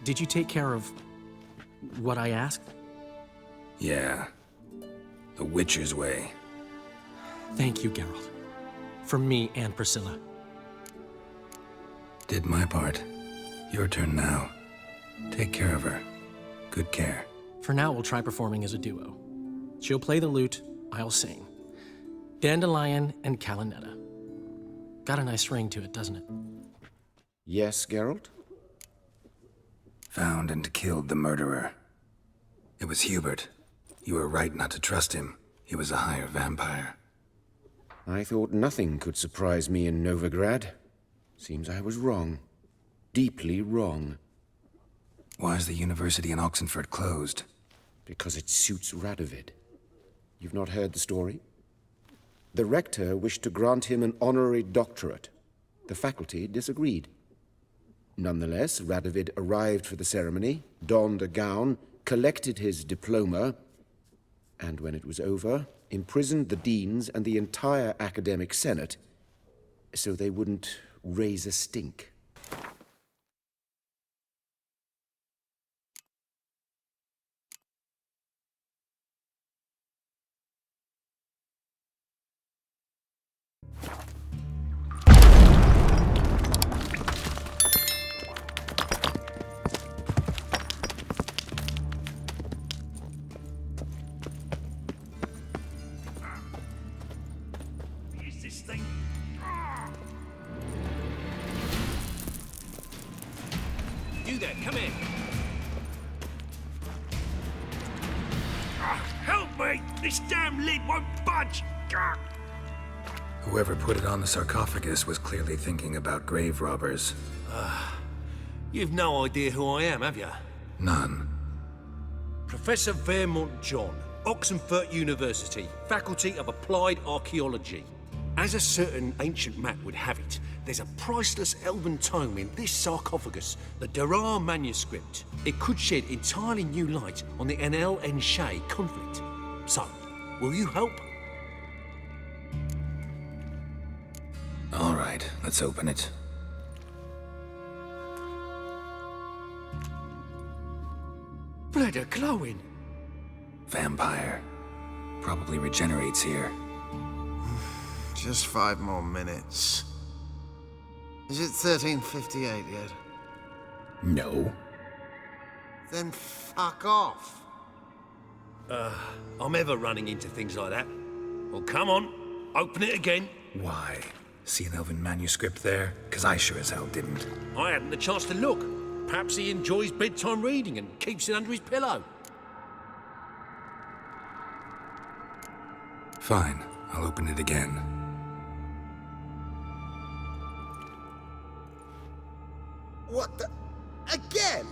Did you take care of what I asked? Yeah. The Witcher's way. Thank you, Geralt. From me and Priscilla. Did my part. Your turn now. Take care of her. Good care. For now, we'll try performing as a duo. She'll play the lute, I'll sing. Dandelion and Calinetta. Got a nice ring to it, doesn't it? Yes, Geralt? Found and killed the murderer. It was Hubert. You were right not to trust him. He was a higher vampire. I thought nothing could surprise me in Novigrad. Seems I was wrong. Deeply wrong. Why is the university in Oxenford closed? Because it suits Radovid. You've not heard the story? The rector wished to grant him an honorary doctorate. The faculty disagreed. Nonetheless, Radovid arrived for the ceremony, donned a gown, collected his diploma, and when it was over, imprisoned the deans and the entire academic senate so they wouldn't raise a stink. You there, come in. Help me! This damn lid won't budge! Whoever put it on the sarcophagus was clearly thinking about grave robbers. You've no idea who I am, have you? None. Professor Vermont John, Oxenford University, Faculty of Applied Archaeology. As a certain ancient map would have it, there's a priceless elven tome in this sarcophagus, the Durar manuscript. It could shed entirely new light on the Enel and Shay conflict. So, will you help? All right, let's open it. Blood are glowing. Vampire. Probably regenerates here. Just 5 more minutes. Is it 1358 yet? No. Then fuck off. I'm ever running into things like that. Well, come on, open it again. Why? See an elven manuscript there? 'Cause I sure as hell didn't. I hadn't the chance to look. Perhaps he enjoys bedtime reading and keeps it under his pillow. Fine, I'll open it again. What the... Again?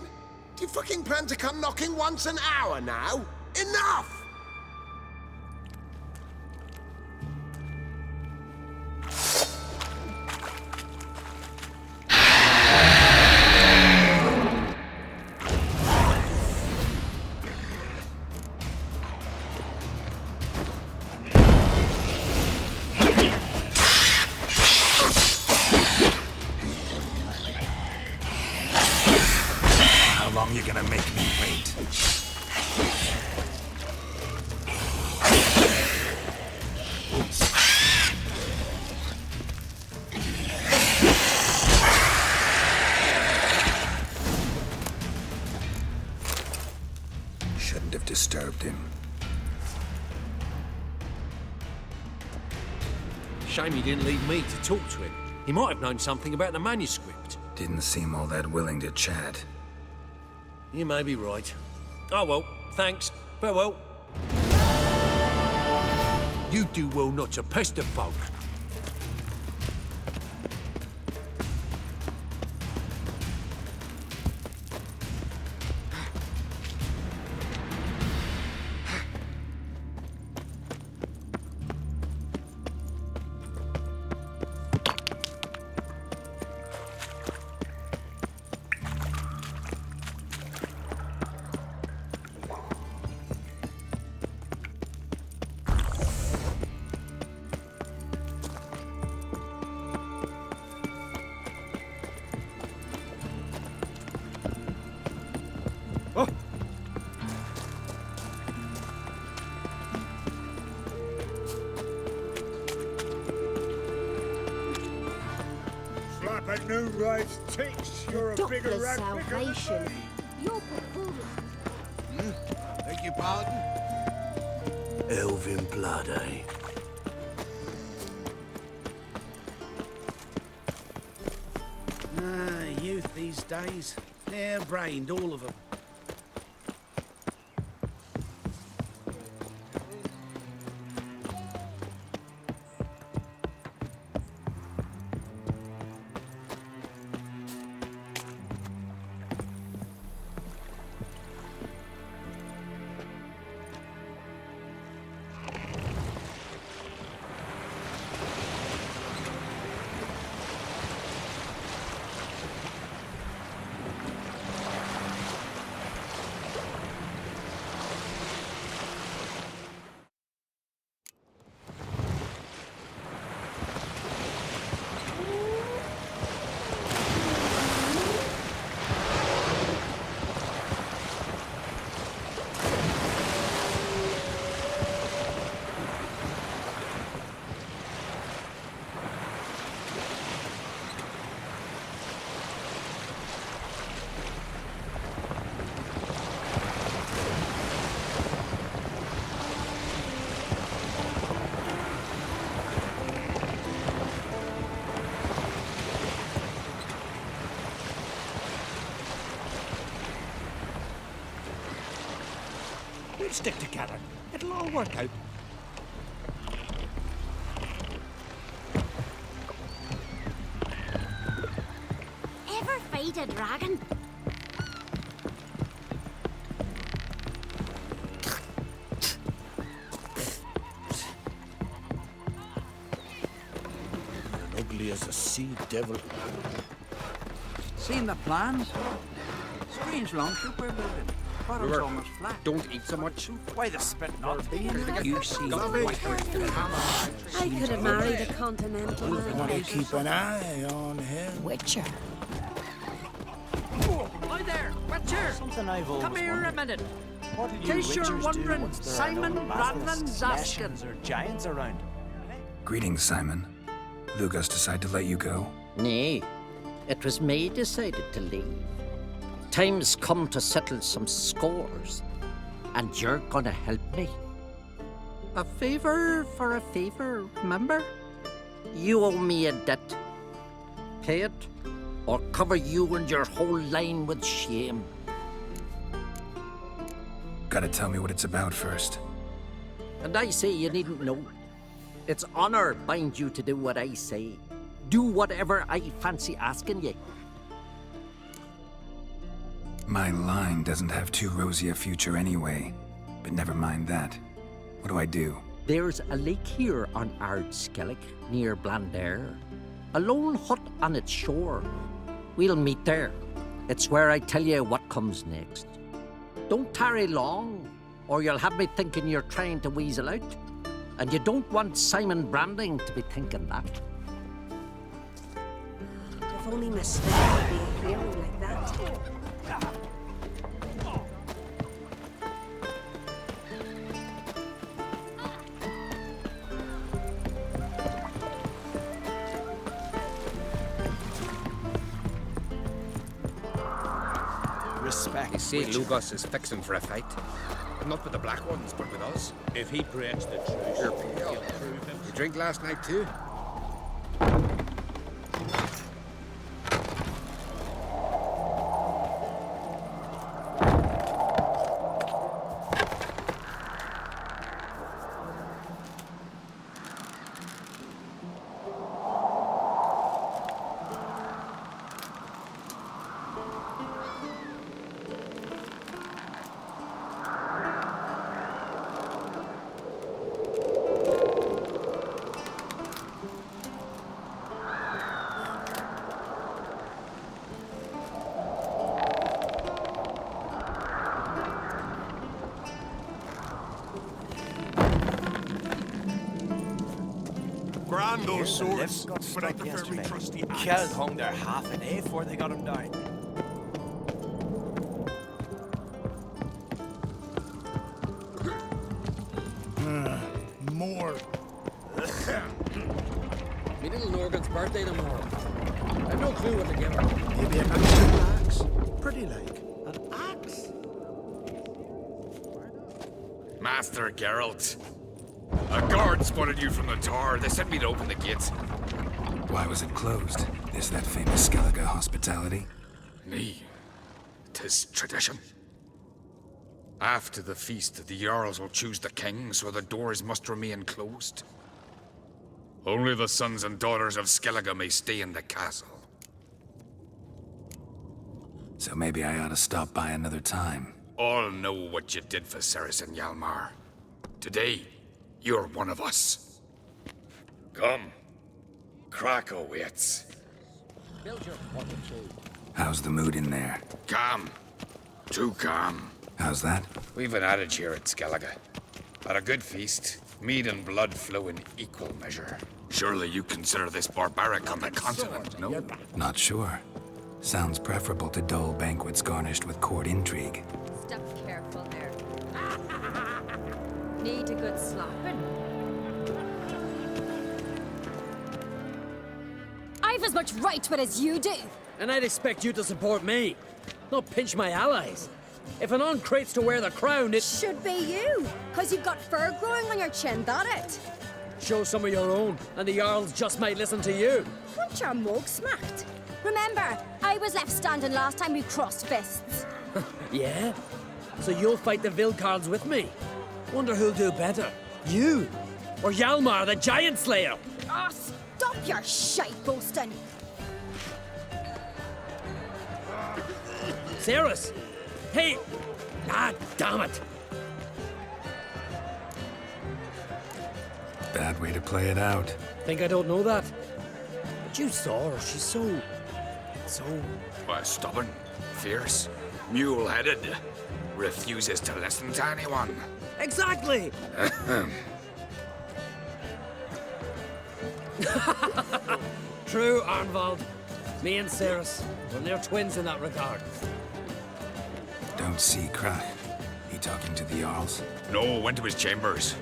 Do you fucking plan to come knocking once an hour now? Enough! How long you gonna make me wait? Shouldn't have disturbed him. Shame he didn't leave me to talk to him. He might have known something about the manuscript. Didn't seem all that willing to chat. You may be right. Oh well, thanks. Farewell. You do well not to pester folk. Oh. Slap a new rice takes. You're a bigger Doctor's rat. salvation. Your proposal. Beg your pardon? Elven blood, eh? Youth these days. Hair-brained, all of them. We'll stick together. It'll all work out. Ever fight a dragon? Ugly as a sea devil. Seen the plans? Strange longship we're building. Bottom's almost flat. Don't eat so much. Why the spit not? You see. I could have married a continental man. Keep an eye on him. Witcher. Hi there, Witcher! Something I've always Come here a wondered. minute. What do In you case you're witchers do wondering, once there are Simon no Brandon battles, Zaskin. nations or giants around? Greetings, Simon. Lugas decided to let you go? Nay, it was me decided to leave. Time's come to settle some scores, and you're gonna help me. A favor for a favor, remember? You owe me a debt. Pay it, or cover you and your whole line with shame. Gotta tell me what it's about first. And I say you needn't know. It's honor binds you to do what I say. Do whatever I fancy asking you. My line doesn't have too rosy a future anyway. But never mind that. What do I do? There's a lake here on Ard Skellige, near Blandair. A lone hut on its shore. We'll meet there. It's where I tell you what comes next. Don't tarry long, or you'll have me thinking you're trying to weasel out. And you don't want Simon Branding to be thinking that. If only Miss Smith would be a hero like that. Respect. You see, Lugas is fixing for a fight. Not with the black ones, but with us. If he breaks the truce, You're pale. You drink last night too? Grand those Here's the lift swords, got but I stuck prefer me yesterday. trusty Kjeld axe. hung there half a day before they got him down. birthday tomorrow. I've no clue what to give her. Maybe a nice little axe. Pretty like. An axe? Master Geralt. A guard spotted you from the tower. They sent me to open the gates. Why was it closed? Is that famous Skellige hospitality? Me. 'Tis tradition. After the feast, the Jarls will choose the king, so the doors must remain closed. Only the sons and daughters of Skellige may stay in the castle. So maybe I ought to stop by another time. All know what you did for Cerys and Hjalmar. Today, you're one of us. Come. Crach awaits. Build your fortitude. How's the mood in there? Calm. Too calm. How's that? We've an adage here at Skellige. At a good feast, mead and blood flow in equal measure. Surely you consider this barbaric on the continent, no? Not sure. Sounds preferable to dull banquets garnished with court intrigue. Step careful there. Need a good slapping. I've as much right to it as you do. And I'd expect you to support me, not pinch my allies. If an Craites to wear the crown, it Should be you, because you've got fur growing on your chin, that it? shows some of your own, and the Jarls just might listen to you. Want your mug smacked? Remember, I was left standing last time we crossed fists. Yeah? So you'll fight the Vilcards with me? Wonder who'll do better, you or Hjalmar the Giant Slayer? Oh, stop your shite boasting. Cerys! Hey! Ah, damn it! Bad way to play it out. Think I don't know that? But you saw her, she's so... Stubborn, fierce, mule-headed. Refuses to listen to anyone. Exactly! True, Arnvald. Me and Cerys, well, they're twins in that regard. Don't see Crach. He talking to the Jarls? No, went to his chambers.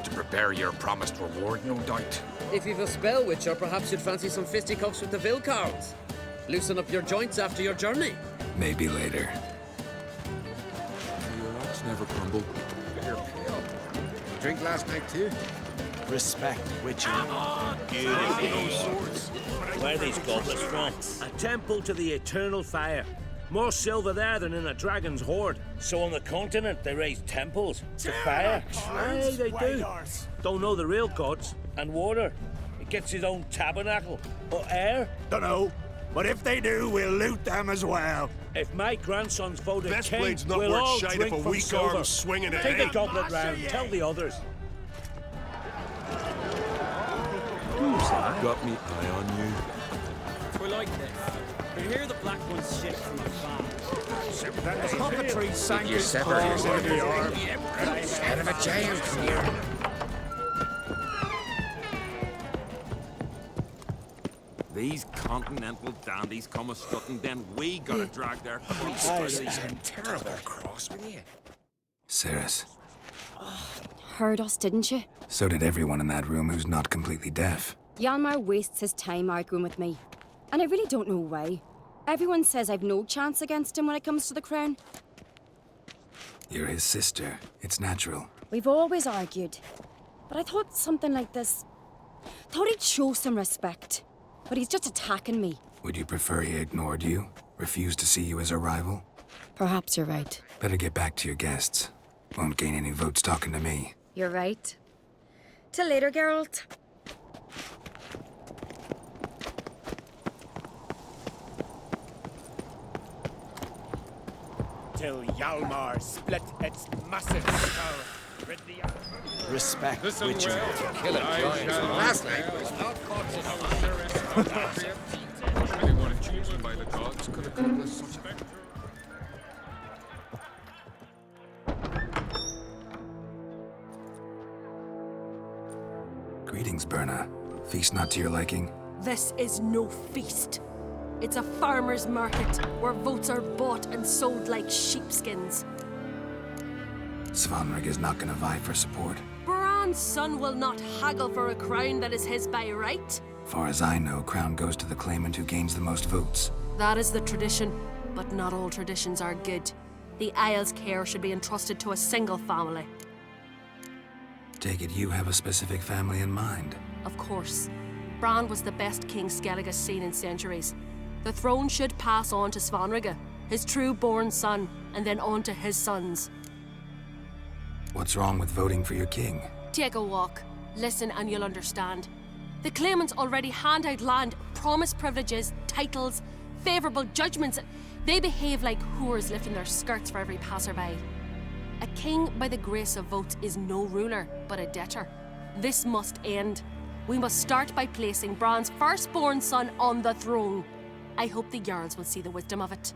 To prepare your promised reward, no doubt. If you've a spell witcher, perhaps you'd fancy some fisticuffs with the Vilcards. Loosen up your joints after your journey. Maybe later. Your rocks never crumble. Drink last night too? Respect, witcher. Where are these goblets from? A temple to the eternal fire. More silver there than in a dragon's hoard. So on the continent they raise temples to fire? Aye, they do. Don't know the real gods. And water. It gets his own tabernacle. Or air? Dunno. But if they do, we'll loot them as well. If my grandson's voted Best king, blade's not we'll worth all shite drink if a from weak silver. arm's swinging it. Take a goblet round. Tell the others. Got me eye on you. We're like this. We hear the black ones shit from afar. Then the puppetry sang You his sever cause yourself. of the arm. Head of a giant here. These continental dandies come a strutting, then we gotta drag their crease. Terrible cross with you. Cerys. Heard us, didn't you? So did everyone in that room who's not completely deaf. Hjalmar wastes his time arguing with me. And I really don't know why. Everyone says I've no chance against him when it comes to the crown. You're his sister. It's natural. We've always argued. But I thought something like this... Thought he'd show some respect. But he's just attacking me. Would you prefer he ignored you? Refused to see you as a rival? Perhaps you're right. Better get back to your guests. Won't gain any votes talking to me. You're right. Till later, Geralt. Till Hjalmar split its massive skull. Respect, witcher. Kill him, last night was not Anyone chosen by the gods could accomplish such a... Greetings, Berna. Feast not to your liking? This is no feast. It's a farmer's market where votes are bought and sold like sheepskins. Svanrig is not gonna vie for support. Bran's son will not haggle for a crown that is his by right. Far as I know, crown goes to the claimant who gains the most votes. That is the tradition, but not all traditions are good. The Isle's care should be entrusted to a single family. Take it you have a specific family in mind. Of course. Bran was the best king Skellige has seen in centuries. The throne should pass on to Svanrige, his true-born son, and then on to his sons. What's wrong with voting for your king? Take a walk. Listen and you'll understand. The claimants already hand out land, promise privileges, titles, favourable judgments. They behave like whores lifting their skirts for every passerby. A king by the grace of votes is no ruler, but a debtor. This must end. We must start by placing Bran's firstborn son on the throne. I hope the Jarls will see the wisdom of it.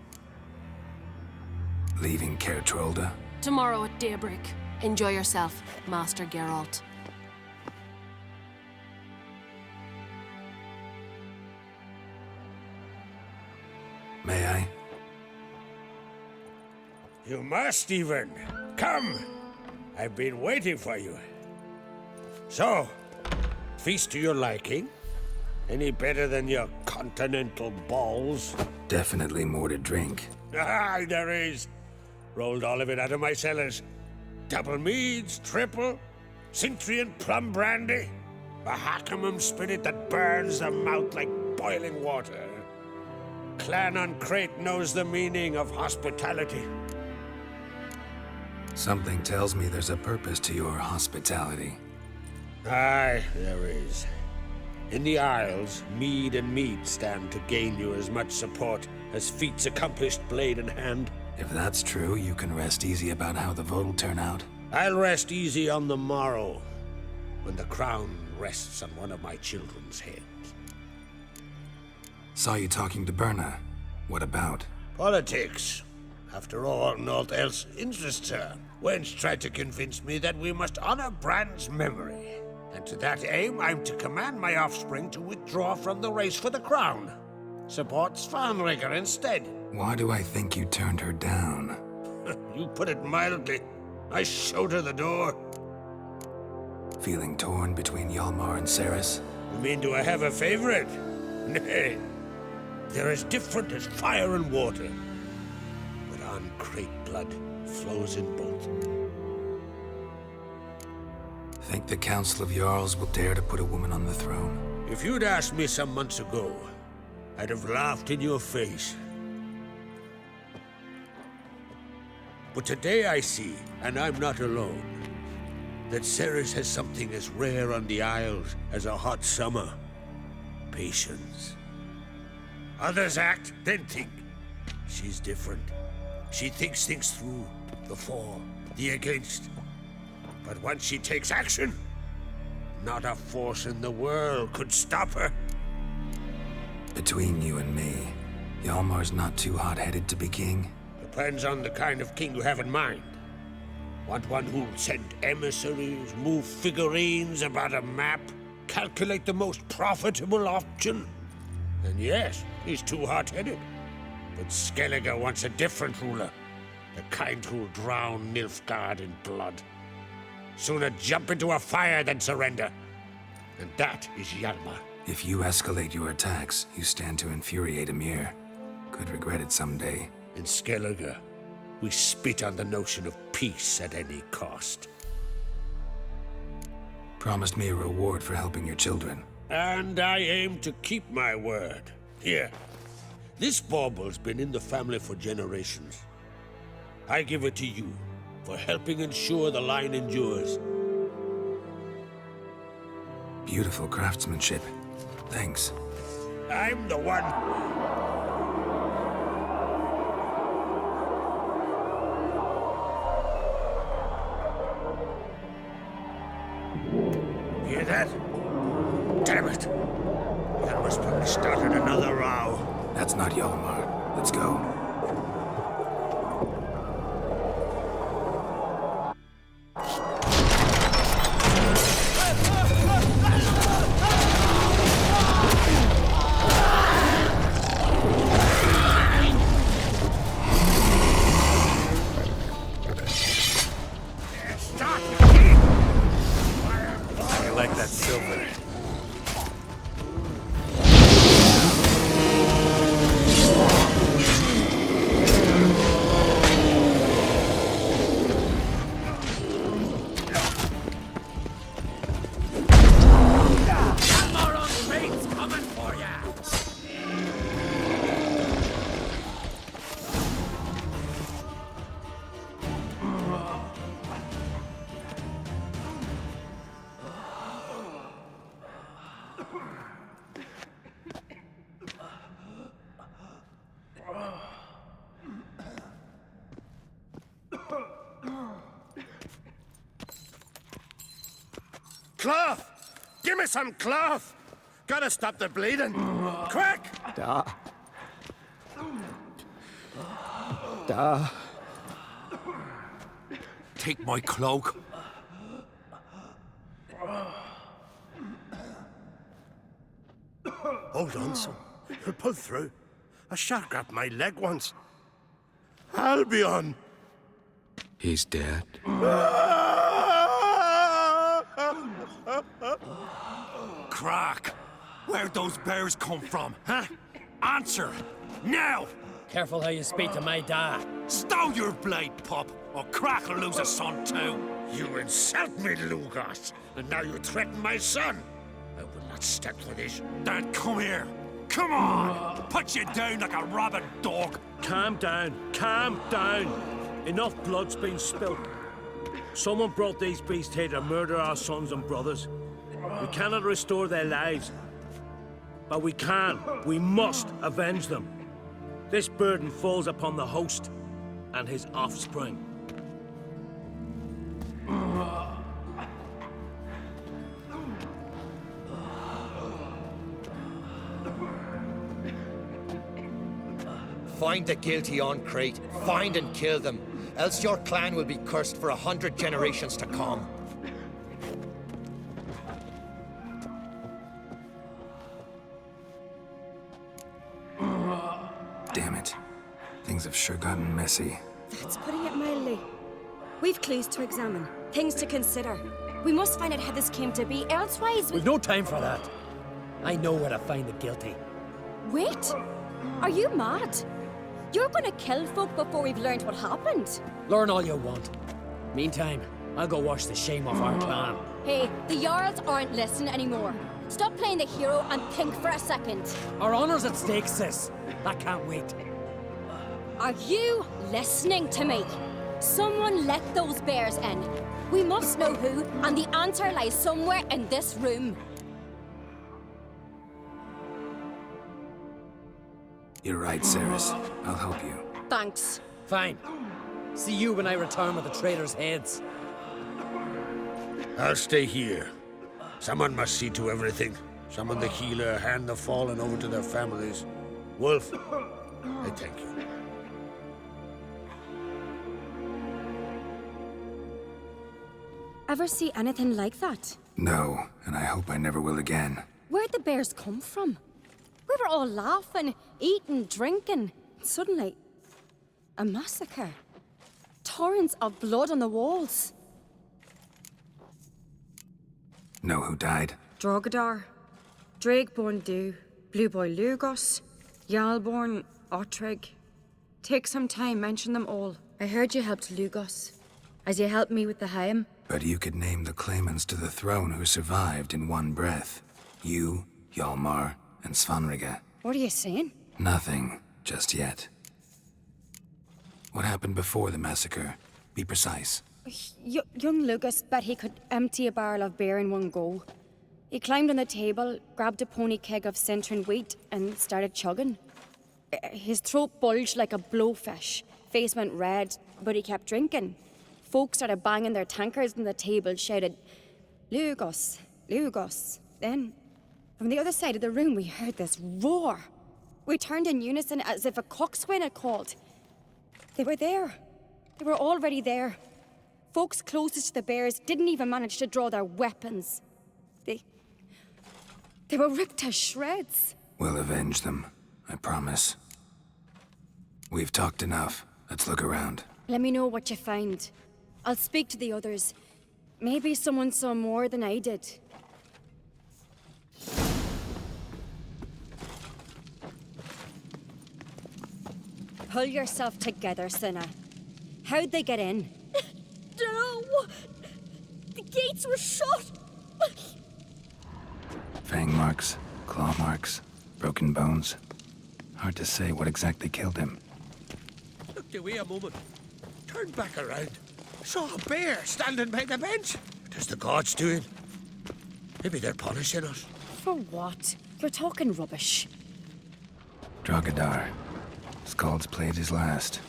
Leaving Kaer Trolde? Tomorrow at daybreak. Enjoy yourself, Master Geralt. May I? You must, even. Come! I've been waiting for you. So, feast to your liking? Any better than your continental balls? Definitely more to drink. Ah, there is. Rolled all of it out of my cellars. Double meads, triple, Cintrian plum brandy, a Hackamum spirit that burns the mouth like boiling water. Clan on Crate knows the meaning of hospitality. Something tells me there's a purpose to your hospitality. Aye, there is. In the Isles, mead and mead stand to gain you as much support as feats accomplished blade in hand. If that's true, you can rest easy about how the vote will turn out. I'll rest easy on the morrow, when the crown rests on one of my children's heads. Saw you talking to Berna. What about? Politics. After all, naught else interests her. Wench tried to convince me that we must honor Bran's memory. And to that aim, I'm to command my offspring to withdraw from the race for the crown. Support Svanrige instead. Why do I think you turned her down? You put it mildly. I showed her the door. Feeling torn between Hjalmar and Cerys? You mean, do I have a favorite? Nay. They're as different as fire and water. But on Crate blood flows in both. Think the Council of Jarls will dare to put a woman on the throne? If you'd asked me some months ago, I'd have laughed in your face. But today I see, and I'm not alone, that Cerys has something as rare on the Isles as a hot summer. Patience. Others act, then think. She's different. She thinks things through, the for, the against. But once she takes action, not a force in the world could stop her. Between you and me, Hjalmar's not too hot-headed to be king? Depends on the kind of king you have in mind. Want one who'll send emissaries, move figurines about a map, calculate the most profitable option? And yes, he's too hot-headed. But Skellige wants a different ruler. The kind who'll drown Nilfgaard in blood. Sooner jump into a fire than surrender. And that is Hjalmar. If you escalate your attacks, you stand to infuriate Emir. Could regret it someday. In Skellige, we spit on the notion of peace at any cost. Promised me a reward for helping your children. And I aim to keep my word. Here, this bauble's been in the family for generations. I give it to you for helping ensure the line endures. Beautiful craftsmanship. Thanks. I'm the one. Hear that? Damn it! Hjalmar's probably started another row. That's not Hjalmar. Let's go. I like that silver. Cloth! Give me some cloth! Gotta stop the bleeding. Quick! Take my cloak. Hold on, son. You'll pull through. A shark grabbed my leg once. Albion! He's dead. Crach, where'd those bears come from, huh? Answer, now! Careful how you speak to my dad. Stow your blade, pup, or Crach will lose a son too. You insult me, Lugos, and now you threaten my son. I will not stand for this. Then come here. Come on! Put you down like a rabid dog. Calm down. Calm down. Enough blood's been spilt. Someone brought these beasts here to murder our sons and brothers. We cannot restore their lives. But we can. We must avenge them. This burden falls upon the host and his offspring. Find the guilty on Crate. Find and kill them. Else your clan will be cursed for 100 generations to come. Damn it. Things have sure gotten messy. That's putting it mildly. We've clues to examine, things to consider. We must find out how this came to be, elsewise We've no time for that. I know where to find the guilty. Wait! Are you mad? You're gonna kill folk before we've learned what happened? Learn all you want. Meantime, I'll go wash the shame off our clan. Hey, the Jarls aren't listening anymore. Stop playing the hero and think for a second. Our honor's at stake, sis. That can't wait. Are you listening to me? Someone let those bears in. We must know who, and the answer lies somewhere in this room. You're right, Cerys. I'll help you. Thanks. Fine. See you when I return with the traitors' heads. I'll stay here. Someone must see to everything. Summon the healer, hand the fallen over to their families. Wolf, I thank you. Ever see anything like that? No, and I hope I never will again. Where'd the bears come from? We were all laughing, eating, drinking. Suddenly, a massacre. Torrents of blood on the walls. Know who died? Drogadar, Drakeborn Du, Blue Boy Lugos, Hjalmar, Cerys. Take some time, mention them all. I heard you helped Lugos, as you helped me with the Haim. But you could name the claimants to the throne who survived in one breath. You, Hjalmar, and Svanrige. What are you saying? Nothing, just yet. What happened before the massacre? Be precise. Young Lucas bet he could empty a barrel of beer in one go. He climbed on the table, grabbed a pony keg of Centron wheat, and started chugging. His throat bulged like a blowfish, face went red, but he kept drinking. Folks started banging their tankards on the table, shouted, "Lugos, Lugos." Then, from the other side of the room, we heard this roar. We turned in unison as if a coxswain had called. They were there. They were already there. Folks closest to the bears didn't even manage to draw their weapons. They were ripped to shreds. We'll avenge them, I promise. We've talked enough. Let's look around. Let me know what you find. I'll speak to the others. Maybe someone saw more than I did. Pull yourself together, Cinna. How'd they get in? No! The gates were shut! Fang marks, claw marks, broken bones. Hard to say what exactly killed him. Look, wait a moment. Turn back around. Saw a bear standing by the bench. What is the gods doing? Maybe they're punishing us. For what? You're talking rubbish. Drogadar. Skalds played his last.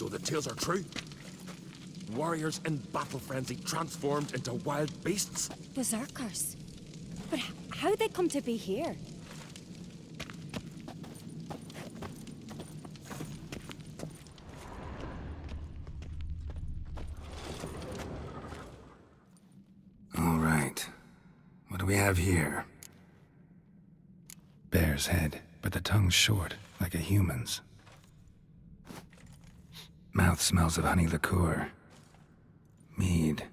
So the tales are true? Warriors in battle frenzy transformed into wild beasts? Berserkers. But how'd they come to be here? All right. What do we have here? Bear's head, but the tongue's short, like a human's. Mouth smells of honey liqueur. Mead.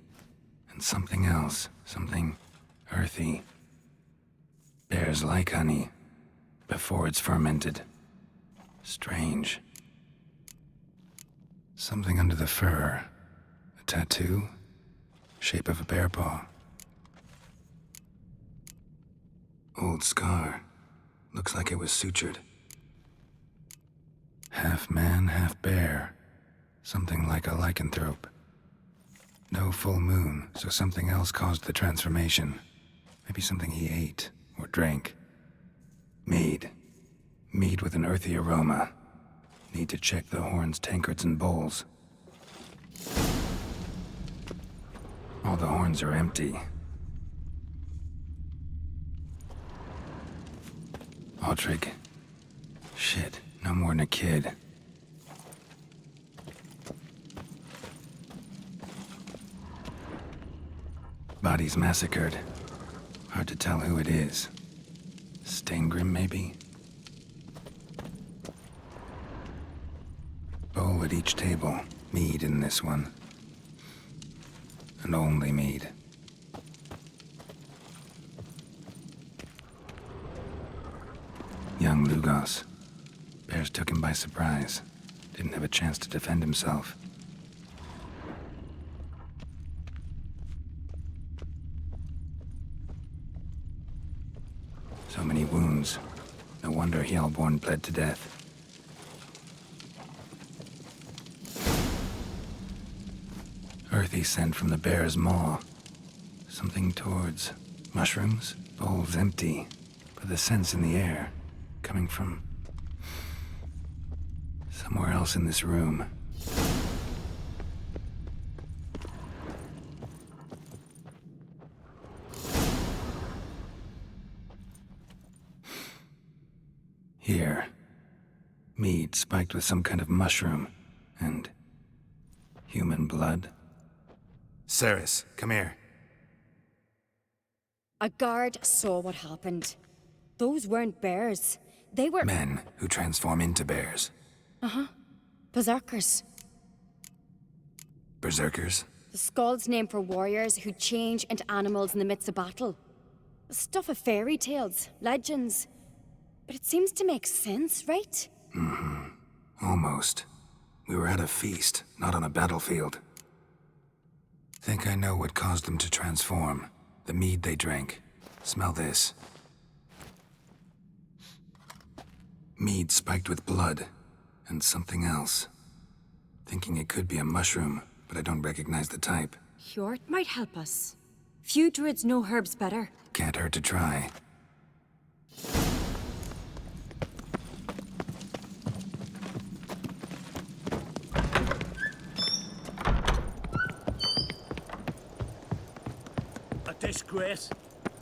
And something else. Something earthy. Bears like honey. Before it's fermented. Strange. Something under the fur. A tattoo? Shape of a bear paw. Old scar. Looks like it was sutured. Half man, half bear. Something like a lycanthrope. No full moon, so something else caused the transformation. Maybe something he ate or drank. Mead. Mead with an earthy aroma. Need to check the horns, tankards, and bowls. All the horns are empty. Otrigg. Shit, no more than a kid. Bodies massacred. Hard to tell who it is. Steingrim, maybe? Bowl at each table. Mead in this one. And only mead. Young Lugos. Bears took him by surprise. Didn't have a chance to defend himself. So many wounds. No wonder Hjalmar bled to death. Earthy scent from the bear's maw. Something towards mushrooms. Bowls empty, but the scent's in the air. Coming from somewhere else in this room. Here. Mead spiked with some kind of mushroom. And human blood. Cerys, come here. A guard saw what happened. Those weren't bears. They were... Men who transform into bears. Uh-huh. Berserkers. Berserkers? The skalds name for warriors who change into animals in the midst of battle. Stuff of fairy tales, legends. But it seems to make sense, right? Mm-hmm. Almost. We were at a feast, not on a battlefield. Think I know what caused them to transform. The mead they drank. Smell this. Mead spiked with blood. And something else. Thinking it could be a mushroom, but I don't recognize the type. Hjort might help us. Few druids know herbs better. Can't hurt to try. A disgrace.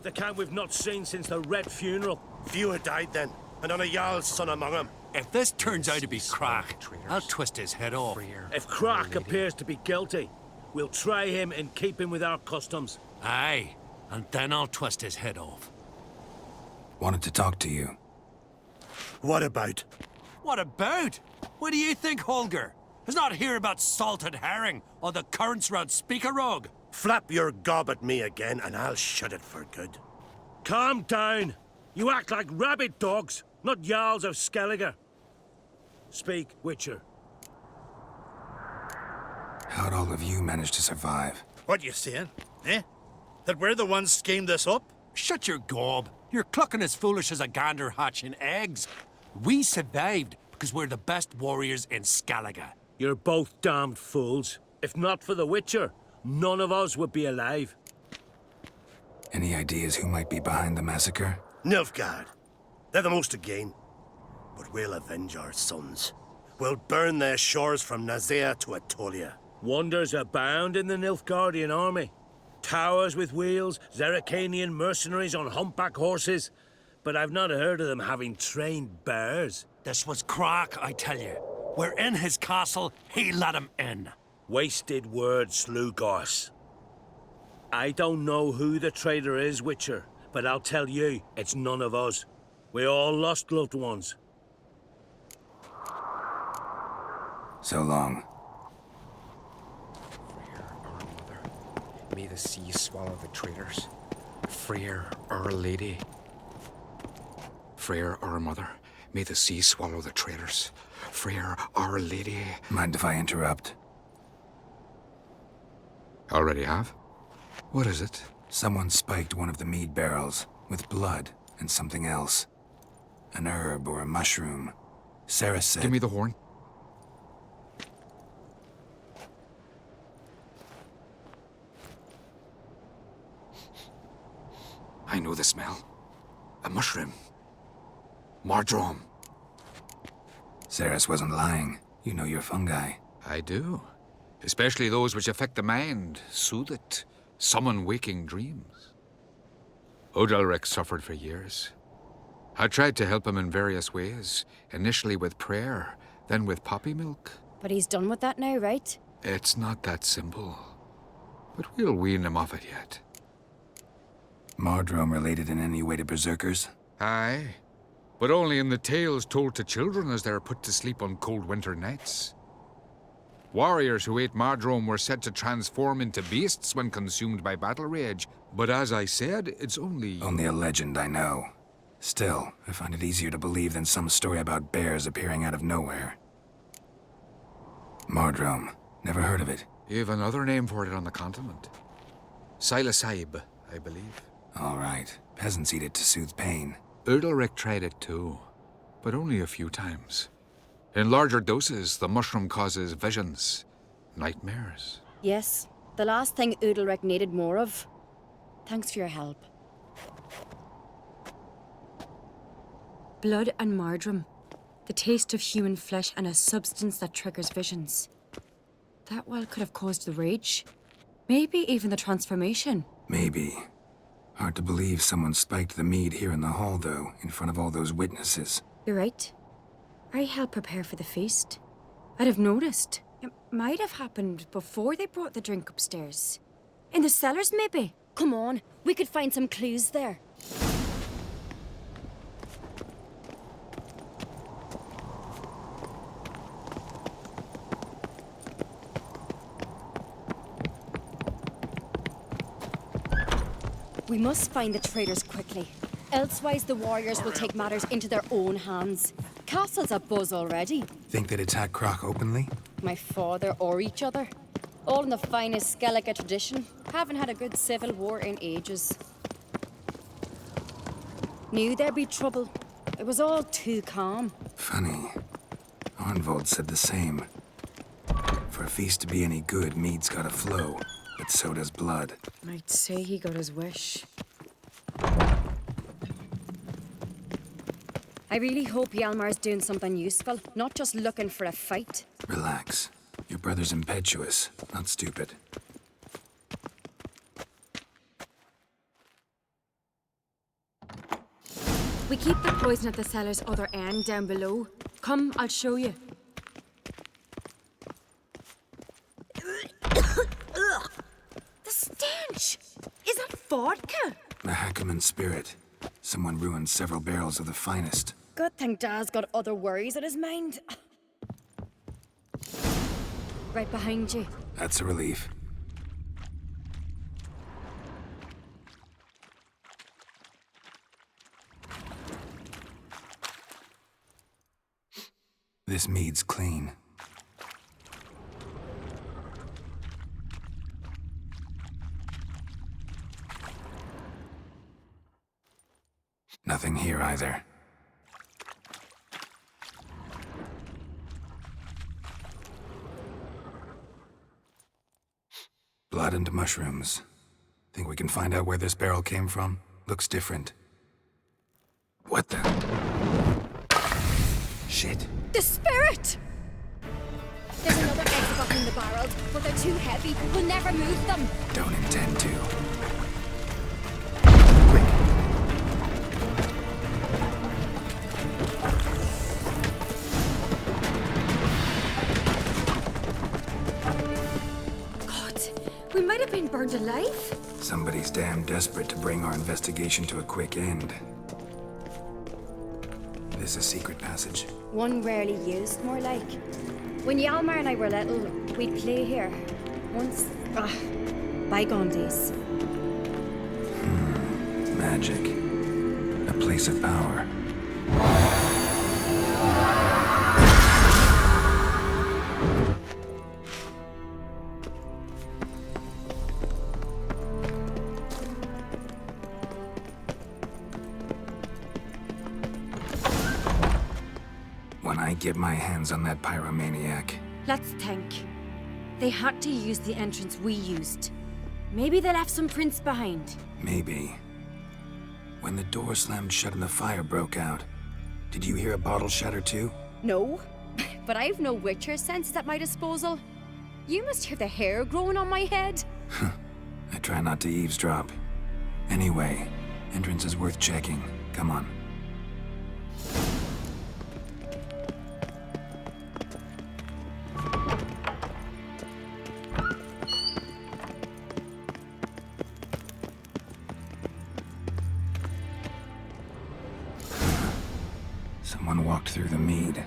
The kind we've not seen since the Red Funeral. Few had died then, and on a Jarl's son among them. If this turns out to be Crach, I'll twist his head off. If Crach appears to be guilty, we'll try him in keeping with our customs. Aye, and then I'll twist his head off. Wanted to talk to you. What about? What about? What do you think, Holger? Is not here about salted herring or the currents round Speakerog? Flap your gob at me again, and I'll shut it for good. Calm down. You act like rabid dogs, not Jarls of Skellige. Speak, Witcher. How'd all of you manage to survive? What you saying? Eh? That we're the ones schemed this up? Shut your gob. You're clucking as foolish as a gander hatching eggs. We survived because we're the best warriors in Skellige. You're both damned fools. If not for the Witcher, none of us would be alive. Any ideas who might be behind the massacre? Nilfgaard. They're the most to gain. But we'll avenge our sons. will burn their shores from Nazea to Atolia. Wonders abound in the Nilfgaardian army. Towers with wheels, Zerrikanian mercenaries on humpback horses. But I've not heard of them having trained bears. This was Crach, I tell you. We're in his castle, he let him in. Wasted words, Lugos. I don't know who the traitor is, Witcher, but I'll tell you, it's none of us. We all lost loved ones. So long. May the sea swallow the traitors. Freyr, our lady. Freyr, our mother. May the sea swallow the traitors. Freyr, our lady. Mind if I interrupt? Already have? What is it? Someone spiked one of the mead barrels with blood and something else. An herb or a mushroom. Cerys said... Give me the horn. I know the smell. A mushroom. Mardrome. Cerys wasn't lying. You know your fungi. I do. Especially those which affect the mind, soothe it, summon waking dreams. Odalric suffered for years. I tried to help him in various ways, initially with prayer, then with poppy milk. But he's done with that now, right? It's not that simple. But we'll wean him off it yet. Mardrome related in any way to berserkers? Aye. But only in the tales told to children as they're put to sleep on cold winter nights. Warriors who ate Mardrome were said to transform into beasts when consumed by battle rage. But as I said, it's only... Only a legend, I know. Still, I find it easier to believe than some story about bears appearing out of nowhere. Mardrome. Never heard of it. You've another name for it on the continent. Silasaib, I believe. All right. Peasants eat it to soothe pain. Odalric tried it too, but only a few times. In larger doses, the mushroom causes visions, nightmares. Yes, the last thing Udalric needed more of. Thanks for your help. Blood and Mardrome. The taste of human flesh and a substance that triggers visions. That well could have caused the rage. Maybe even the transformation. Maybe. Hard to believe someone spiked the mead here in the hall, though, in front of all those witnesses. You're right. I helped prepare for the feast. I'd have noticed. It might have happened before they brought the drink upstairs. In the cellars, maybe. Come on, we could find some clues there. We must find the traitors quickly. Elsewise, the warriors will take matters into their own hands. Castle's abuzz already. Think they'd attack Crach openly? My father or each other. All in the finest Skellige tradition. Haven't had a good civil war in ages. Knew there'd be trouble. It was all too calm. Funny. Arnvold said the same. For a feast to be any good, mead's gotta flow. But so does blood. Might say he got his wish. I really hope Hjalmar's doing something useful, not just looking for a fight. Relax. Your brother's impetuous, not stupid. We keep the poison at the cellar's other end down below. Come, I'll show you. The stench! Is that vodka? A Hackerman spirit. Someone ruined several barrels of the finest. Good thing Dad's got other worries on his mind. Right behind you. That's a relief. This mead's clean. Nothing here either. Blood and mushrooms. Think we can find out where this barrel came from? Looks different. What the? Shit. The spirit! There's another exit in the barrels, but they're too heavy. We'll never move them. Don't intend to. We might have been burned alive. Somebody's damn desperate to bring our investigation to a quick end. This a secret passage? One rarely used, more like. When Hjalmar and I were little, we'd play here. Once, bygone days. Magic. A place of power. When I get my hands on that pyromaniac. Let's think. They had to use the entrance we used. Maybe they left some prints behind. Maybe. When the door slammed shut and the fire broke out, did you hear a bottle shatter too? No, but I've no witcher senses at my disposal. You must hear the hair growing on my head. I try not to eavesdrop. Anyway, entrance is worth checking. Come on. Someone walked through the mead.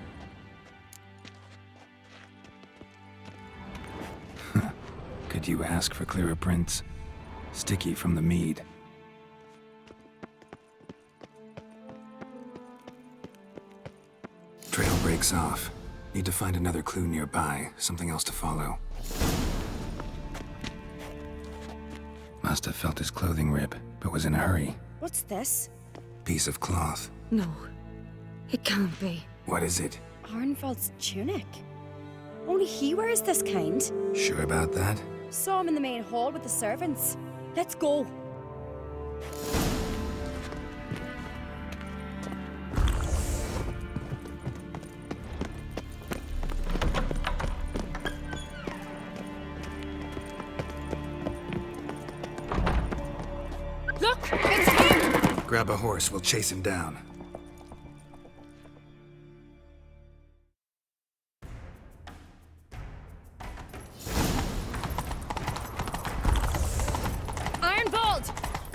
Could you ask for clearer prints? Sticky from the mead. Trail breaks off. Need to find another clue nearby, something else to follow. Must have felt his clothing rip, but was in a hurry. What's this? Piece of cloth. No, it can't be. What is it? Arnvald's tunic. Only he wears this kind. Sure about that? Saw him in the main hall with the servants. Let's go. Look! It's him! Grab a horse, we'll chase him down. Arnvald!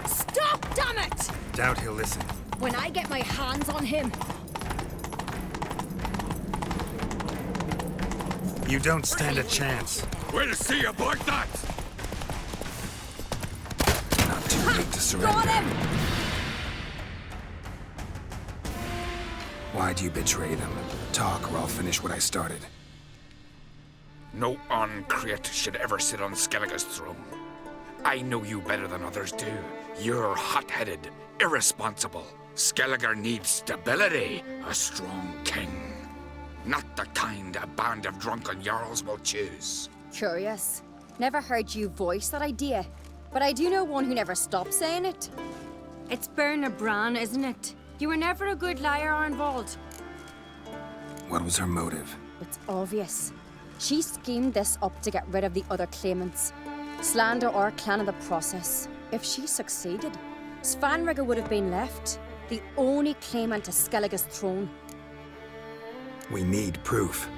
Stop, damn it! Doubt he'll listen. When I get my hands on him. You don't stand a chance. We'll see about that! Not too late to surrender. Got him! Why'd you betray them? Talk or I'll finish what I started. No Craites should ever sit on Skellige's throne. I know you better than others do. You're hot-headed, irresponsible. Skellige needs stability, a strong king. Not the kind a band of drunken jarls will choose. Curious. Never heard you voice that idea. But I do know one who never stops saying it. It's Berna Bran, isn't it? You were never a good liar, Arnvald. What was her motive? It's obvious. She schemed this up to get rid of the other claimants. Slander our clan in the process. If she succeeded, Svanrige would have been left, the only claimant to Skellige's throne. We need proof.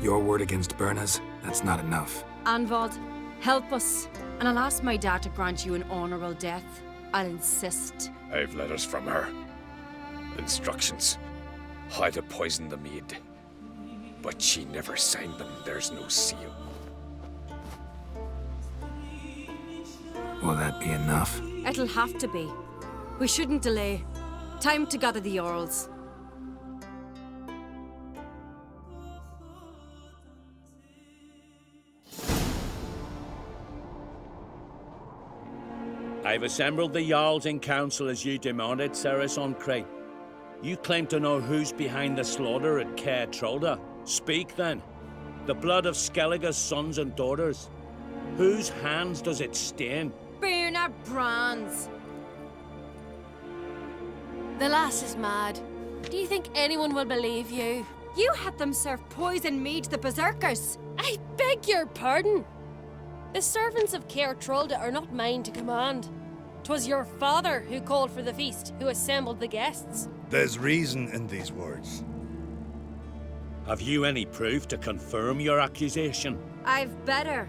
Your word against Berna's, that's not enough. Arnvald, help us. And I'll ask my dad to grant you an honorable death. I'll insist. I've letters from her. Instructions. How to poison the mead. But she never signed them. There's no seal. Will that be enough? It'll have to be. We shouldn't delay. Time to gather the Jarls. I've assembled the Jarls in council as you demanded, Cerys on Craites. You claim to know who's behind the slaughter at Kaer Trolde. Speak then. The blood of Skellige's sons and daughters. Whose hands does it stain? Berna Bran's. The lass is mad. Do you think anyone will believe you? You had them serve poison mead to the berserkers. I beg your pardon. The servants of Kaer Trolde are not mine to command. 'Twas your father who called for the feast, who assembled the guests. There's reason in these words. Have you any proof to confirm your accusation? I've better.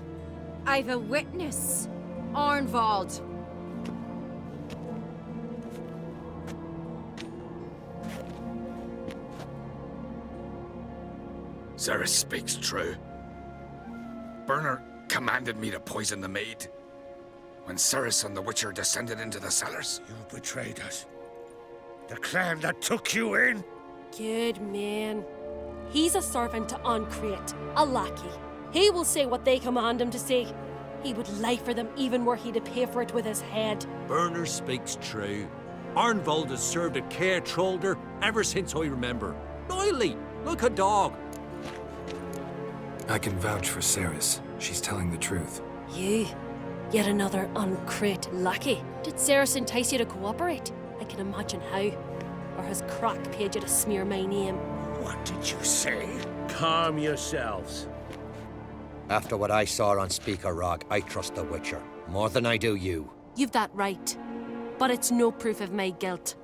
I've a witness. Arnvald. Cerys speaks true. Burner commanded me to poison the maid. When Cerys and the Witcher descended into the cellars. You betrayed us. The clan that took you in? Good man. He's a servant to Craites, a lackey. He will say what they command him to say. He would lie for them even were he to pay for it with his head. Burner speaks true. Arnvald has served at Kaer Trolde ever since I remember. Loyally, like a dog. I can vouch for Cerys. She's telling the truth. You? Yet another Craites lackey? Did Cerys entice you to cooperate? I can imagine how. Or has Crach paid you to smear my name? What did you say? Calm yourselves. After what I saw on Speaker Rock, I trust the Witcher. More than I do you. You've that right. But it's no proof of my guilt.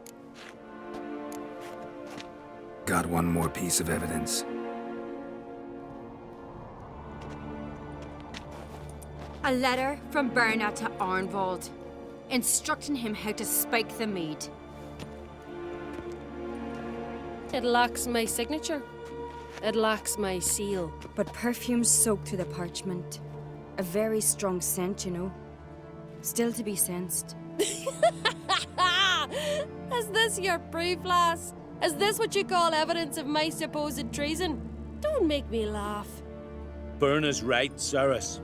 Got one more piece of evidence. A letter from Berna to Arnvald, instructing him how to spike the mead. It lacks my signature. It lacks my seal. But perfume's soaked through the parchment. A very strong scent, you know. Still to be sensed. Is this your proof, lass? Is this what you call evidence of my supposed treason? Don't make me laugh. Berna's right, Cerys.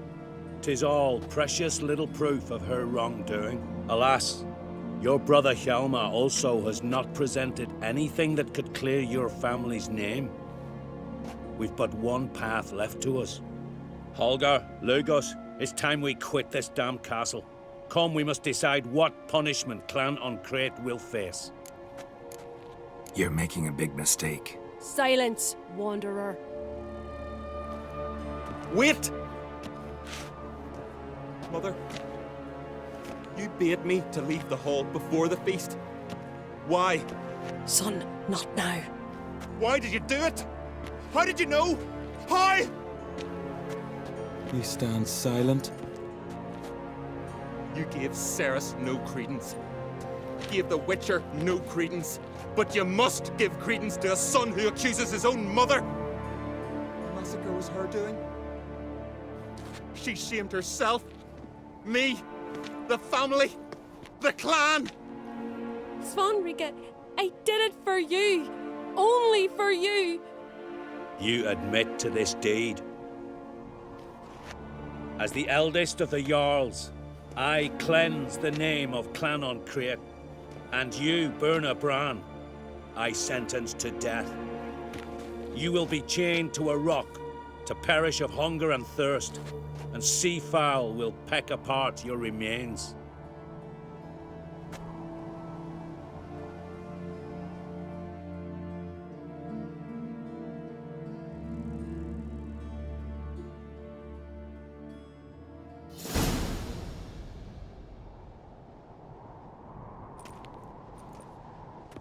'Tis all precious little proof of her wrongdoing. Alas, your brother Hjalmar also has not presented anything that could clear your family's name. We've but one path left to us. Holger, Lugos, it's time we quit this damn castle. Come, we must decide what punishment Clan Craites will face. You're making a big mistake. Silence, wanderer. Wait! Mother, you bade me to leave the hall before the feast. Why? Son, not now. Why did you do it? How did you know? How? He stands silent. You gave Cerys no credence. Gave the Witcher no credence. But you must give credence to a son who accuses his own mother. The massacre was her doing. She shamed herself. Me. The family. The clan. Svanrige, I did it for you. Only for you. You admit to this deed. As the eldest of the Jarls, I cleanse the name of Clan Craites, and you, Berna Bran, I sentence to death. You will be chained to a rock to perish of hunger and thirst, and sea fowl will peck apart your remains.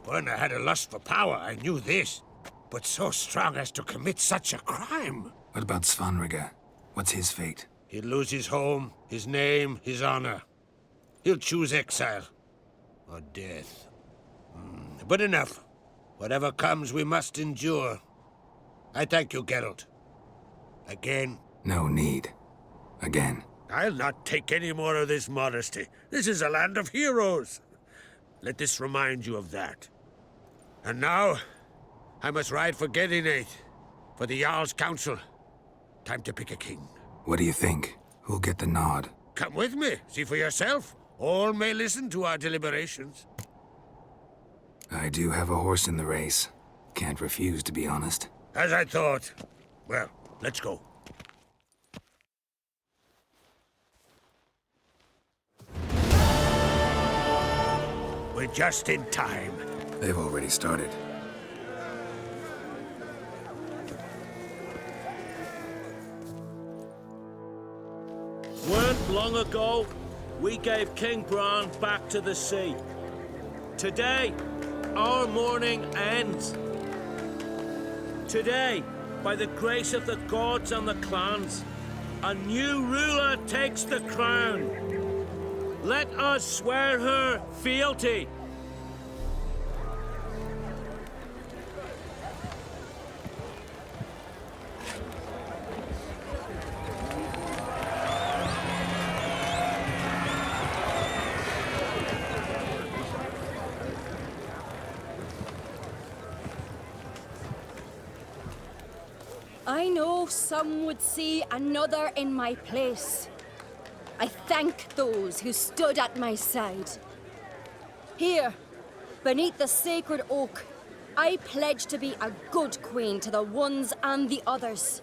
Berna had a lust for power, I knew this. But so strong as to commit such a crime. What about Svanrige? What's his fate? He'll lose his home, his name, his honor. He'll choose exile. Or death. But enough. Whatever comes, we must endure. I thank you, Geralt. Again. No need. Again. I'll not take any more of this modesty. This is a land of heroes. Let this remind you of that. And now, I must ride for Gedinate, for the Jarl's Council. Time to pick a king. What do you think? Who'll get the nod? Come with me, see for yourself. All may listen to our deliberations. I do have a horse in the race. Can't refuse, to be honest. As I thought. Well, let's go. We're just in time. They've already started. long ago, we gave King Bran back to the sea. Today, our mourning ends. Today, by the grace of the gods and the clans, a new ruler takes the crown. Let us swear her fealty. I know some would see another in my place. I thank those who stood at my side. Here, beneath the sacred oak, I pledge to be a good queen to the ones and the others.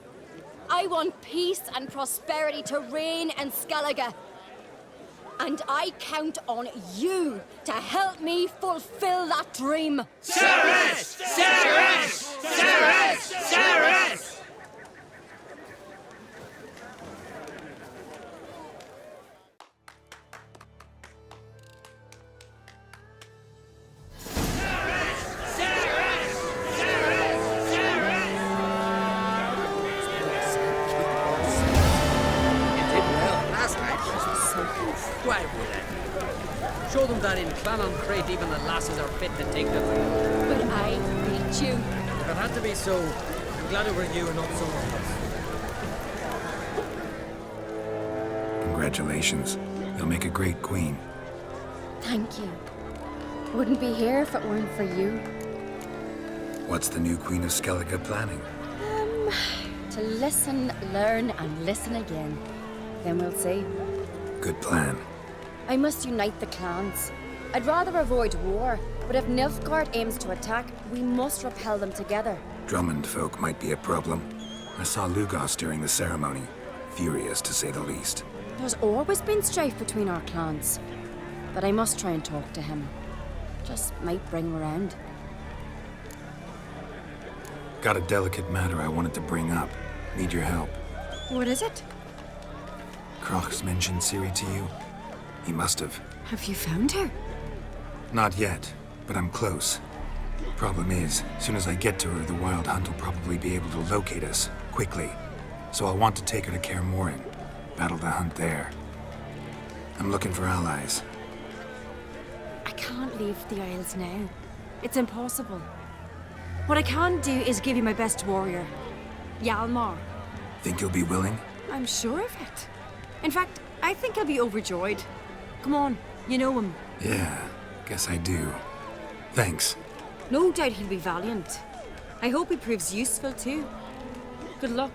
I want peace and prosperity to reign in Skellige. And I count on you to help me fulfill that dream. Cerys! Cerys! Cerys! Cerys! Show them that in Clan on Crate even the lasses are fit to take them. But I beat you. If it had to be so, I'm glad it were you and not someone else. Congratulations. You'll make a great queen. Thank you. Wouldn't be here if it weren't for you. What's the new Queen of Skellige planning? To listen, learn, and listen again. Then we'll see. Good plan. I must unite the clans. I'd rather avoid war, but if Nilfgaard aims to attack, we must repel them together. Drummond folk might be a problem. I saw Lugos during the ceremony. Furious, to say the least. There's always been strife between our clans. But I must try and talk to him. Just might bring him around. Got a delicate matter I wanted to bring up. Need your help. What is it? Crach's mentioned Ciri to you? He must have. Have you found her? Not yet, but I'm close. Problem is, as soon as I get to her, the Wild Hunt will probably be able to locate us, quickly. So I'll want to take her to Kaer Trolde, battle the hunt there. I'm looking for allies. I can't leave the Isles now. It's impossible. What I can do is give you my best warrior, Hjalmar. Think you'll be willing? I'm sure of it. In fact, I think he'll be overjoyed. Come on, you know him. Yeah, guess I do. Thanks. No doubt he'll be valiant. I hope he proves useful too. Good luck.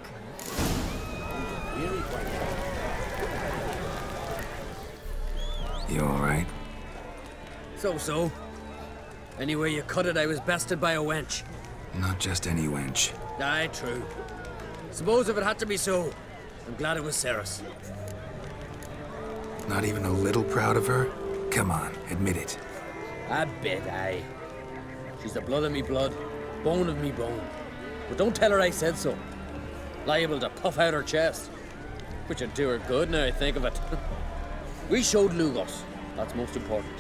You alright? So. Anyway you cut it, I was bested by a wench. Not just any wench. Aye, true. Suppose if it had to be so, I'm glad it was Cerys. Not even a little proud of her? Come on, admit it. A bit, aye. She's the blood of me blood, bone of me bone. But don't tell her I said so. Liable to puff out her chest. Which would do her good now I think of it. We showed Lugos. That's most important.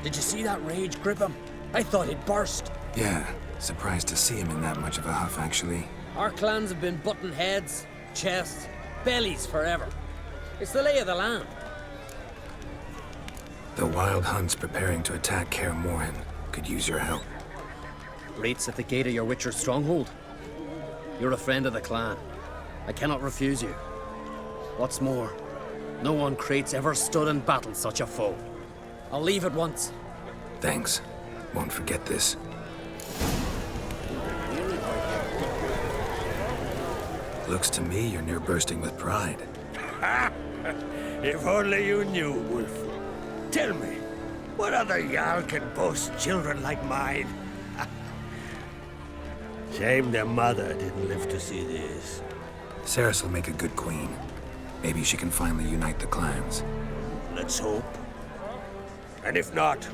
Did you see that rage grip him? I thought he'd burst. Yeah, surprised to see him in that much of a huff, actually. Our clans have been butting heads, chests, bellies forever. It's the lay of the land. The Wild Hunt's preparing to attack Kaer Trolde. Could use your help. Craites at the gate of your Witcher's stronghold. You're a friend of the clan. I cannot refuse you. What's more, no one Craites ever stood and battled such a foe. I'll leave at once. Thanks. Won't forget this. Looks to me you're near bursting with pride. If only you knew, Wolf. Tell me, what other Jarl can boast children like mine? Shame their mother didn't live to see this. Cerys will make a good queen. Maybe she can finally unite the clans. Let's hope. And if not,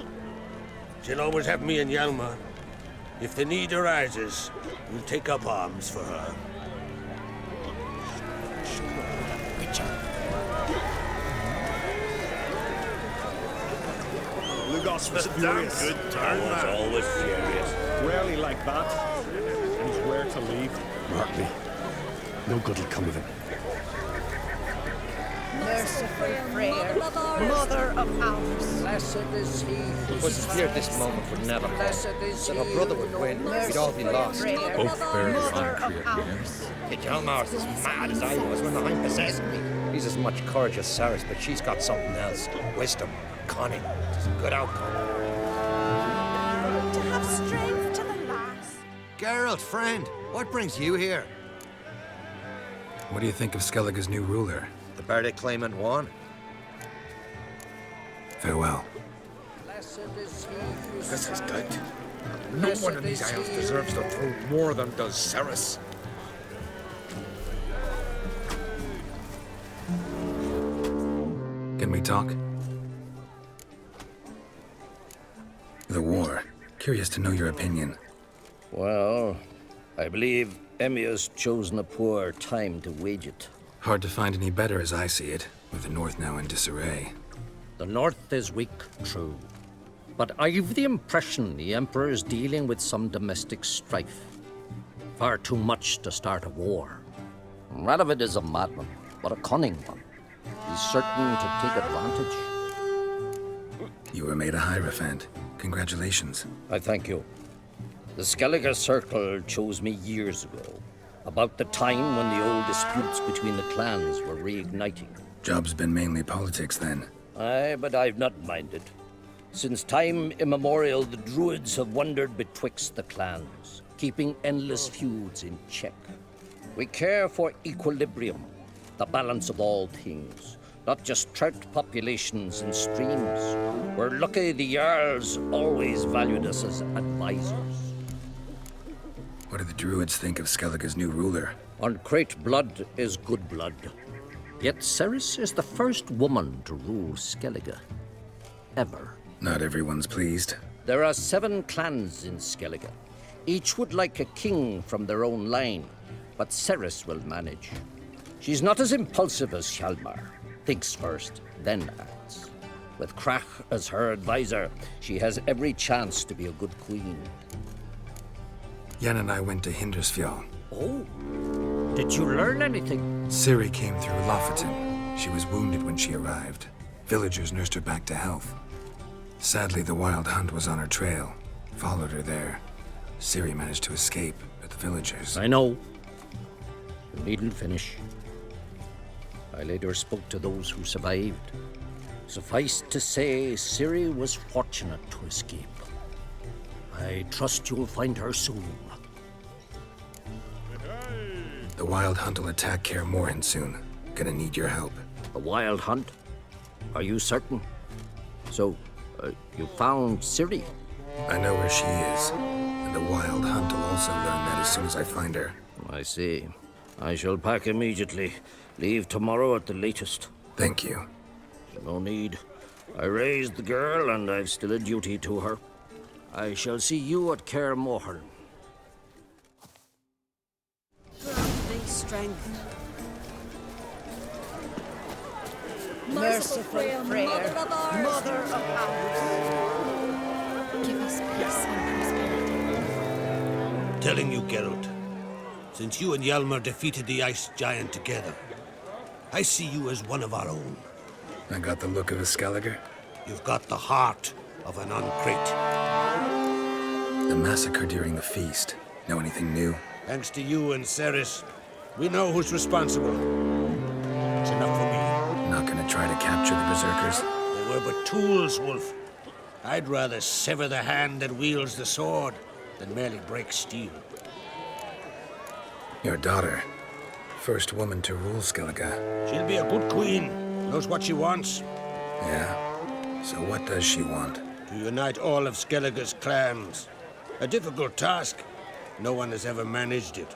she'll always have me and Hjalmar. If the need arises, we'll take up arms for her. Lugos was furious. Good turn, was man. always furious. Rarely like that. And he's where to leave. Mark me. No good'll come of it. Merciful Frere, mother of ours. Blessed is he. It was clear this moment would never come. Blessed is That he. her brother would win, we'd all be lost. Both bear your Mother own of ours. Hjalmar's as mad as I was when the hind possessed me. He's as much courage as Cerys, but she's got something else. Wisdom, cunning. It's a good outcome. To have strength to the last. Geralt, friend, what brings you here? What do you think of Skellige's new ruler? The verdict claimant won. Farewell. Blessed is he. This is good. No one in these isles deserves the throne more than does Cerys. Can we talk? The war. Curious to know your opinion. Well, I believe Emmir's chosen a poor time to wage it. Hard to find any better as I see it, with the North now in disarray. The North is weak, true. But I've the impression the Emperor is dealing with some domestic strife. Far too much to start a war. Radovid is a madman, but a cunning one. He's certain to take advantage. You were made a Hierophant. Congratulations. I thank you. The Skellige Circle chose me years ago, about the time when the old disputes between the clans were reigniting. Job's been mainly politics then. Aye, but I've not minded. Since time immemorial, the Druids have wandered betwixt the clans, keeping endless feuds in check. We care for equilibrium, the balance of all things, not just trout populations and streams. We're lucky the Jarls always valued us as advisors. What do the Druids think of Skellige's new ruler? Uncrate blood is good blood. Yet Cerys is the first woman to rule Skellige. Ever. Not everyone's pleased. There are 7 clans in Skellige. Each would like a king from their own line, but Cerys will manage. She's not as impulsive as Hjalmar. Thinks first, then acts. With Crach as her advisor, she has every chance to be a good queen. Jan and I went to Hindersfjall. Oh, did you learn anything? Ciri came through Lofoten. She was wounded when she arrived. Villagers nursed her back to health. Sadly, the Wild Hunt was on her trail. Followed her there. Ciri managed to escape, but the villagers... I know. You needn't finish. I later spoke to those who survived. Suffice to say, Ciri was fortunate to escape. I trust you'll find her soon. The Wild Hunt will attack Kaer Morhen soon. Gonna need your help. The Wild Hunt? Are you certain? So, you found Ciri? I know where she is. And the Wild Hunt will also learn that as soon as I find her. I see. I shall pack immediately. Leave tomorrow at the latest. Thank you. No need. I raised the girl, and I've still a duty to her. I shall see you at Kaer Morhen. Grant me strength. Merciful Frere, mother of ours. Give us peace and prosperity. Telling you, Geralt, since you and Hjalmar defeated the ice giant together, I see you as one of our own. I got the look of a Skellige. You've got the heart of an uncrate. The massacre during the feast. Know anything new? Thanks to you and Cerys, we know who's responsible. It's enough for me. Not gonna try to capture the berserkers? They were but tools, Wolf. I'd rather sever the hand that wields the sword than merely break steel. Your daughter. First woman to rule Skellige. She'll be a good queen. Knows what she wants. Yeah? So what does she want? To unite all of Skellige's clans. A difficult task. No one has ever managed it.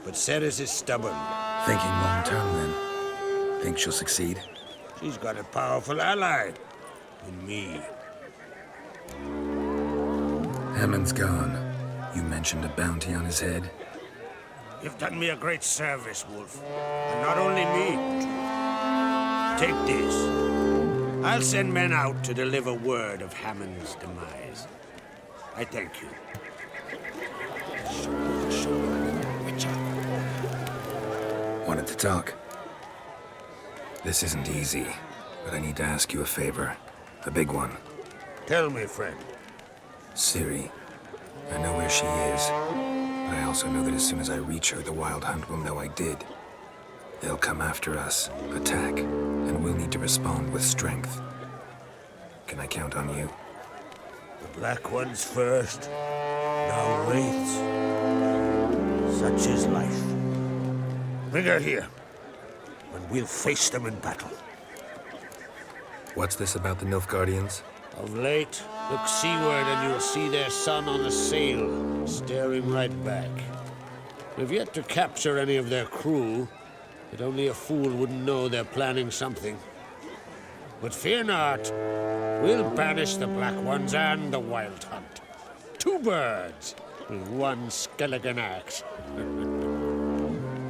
But Cerys is stubborn. Thinking long term, then. Think she'll succeed? She's got a powerful ally. In me. Hammond's gone. You mentioned a bounty on his head? You've done me a great service, Wolf. And not only me, too. Take this. I'll send men out to deliver word of Hammond's demise. I thank you. Wanted to talk. This isn't easy, but I need to ask you a favor. A big one. Tell me, friend. Ciri. I know where she is, but I also know that as soon as I reach her, the Wild Hunt will know I did. They'll come after us, attack, and we'll need to respond with strength. Can I count on you? The Black Ones first, now Wraiths. Such is life. Bring her here, and we'll face them in battle. What's this about the Nilfgaardians? Of late, look seaward and you'll see their sun on a sail, staring right back. We've yet to capture any of their crew, but only a fool wouldn't know they're planning something. But fear not, we'll banish the Black Ones and the Wild Hunt. 2 birds with 1 Skellige axe.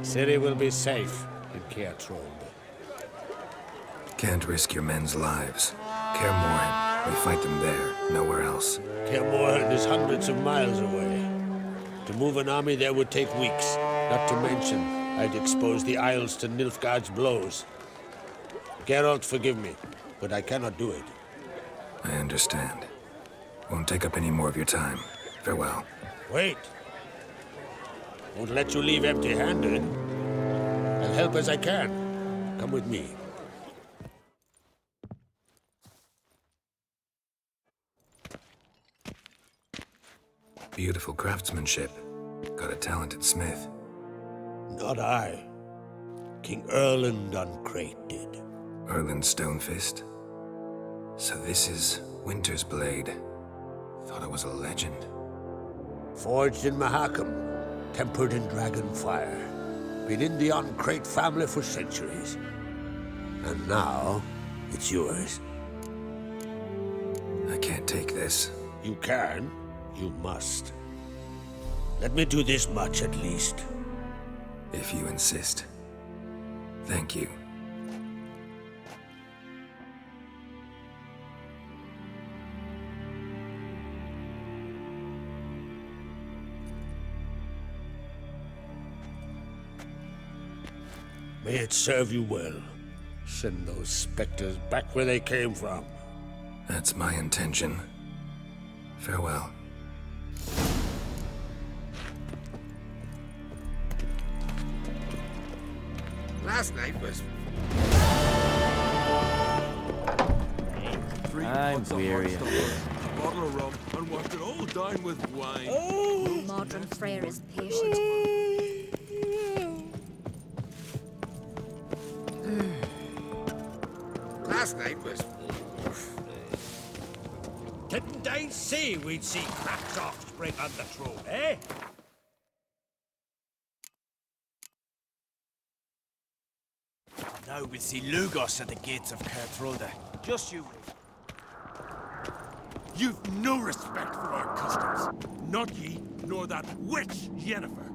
Ciri will be safe in Kaer Trolde. Can't risk your men's lives. Kaer Morhen, we fight them there, nowhere else. Kaer Morhen is hundreds of miles away. To move an army there would take weeks, not to mention I'd expose the Isles to Nilfgaard's blows. Geralt, forgive me, but I cannot do it. I understand. Won't take up any more of your time. Farewell. Wait. Won't let you leave empty-handed. I'll help as I can. Come with me. Beautiful craftsmanship. Got a talented smith. Not I. King Erland on Crate did. Erland Stonefist? So this is Winter's blade. Thought it was a legend. Forged in Mahakam, tempered in dragon fire. Been in the Crate family for centuries. And now, it's yours. I can't take this. You can. You must. Let me do this much at least. If you insist. Thank you. May it serve you well. Send those specters back where they came from. That's my intention. Farewell. Last night was... I'm weary of it. A bottle of rum and washed it all down with wine. Oh! Modern Frere is patient. Last night was... Didn't I say we'd see Crach's offspring on the throne, eh? Now we'll see Lugos at the gates of Kaer Trolde. Just you wait. You've no respect for our customs. Not ye, nor that witch Yennefer.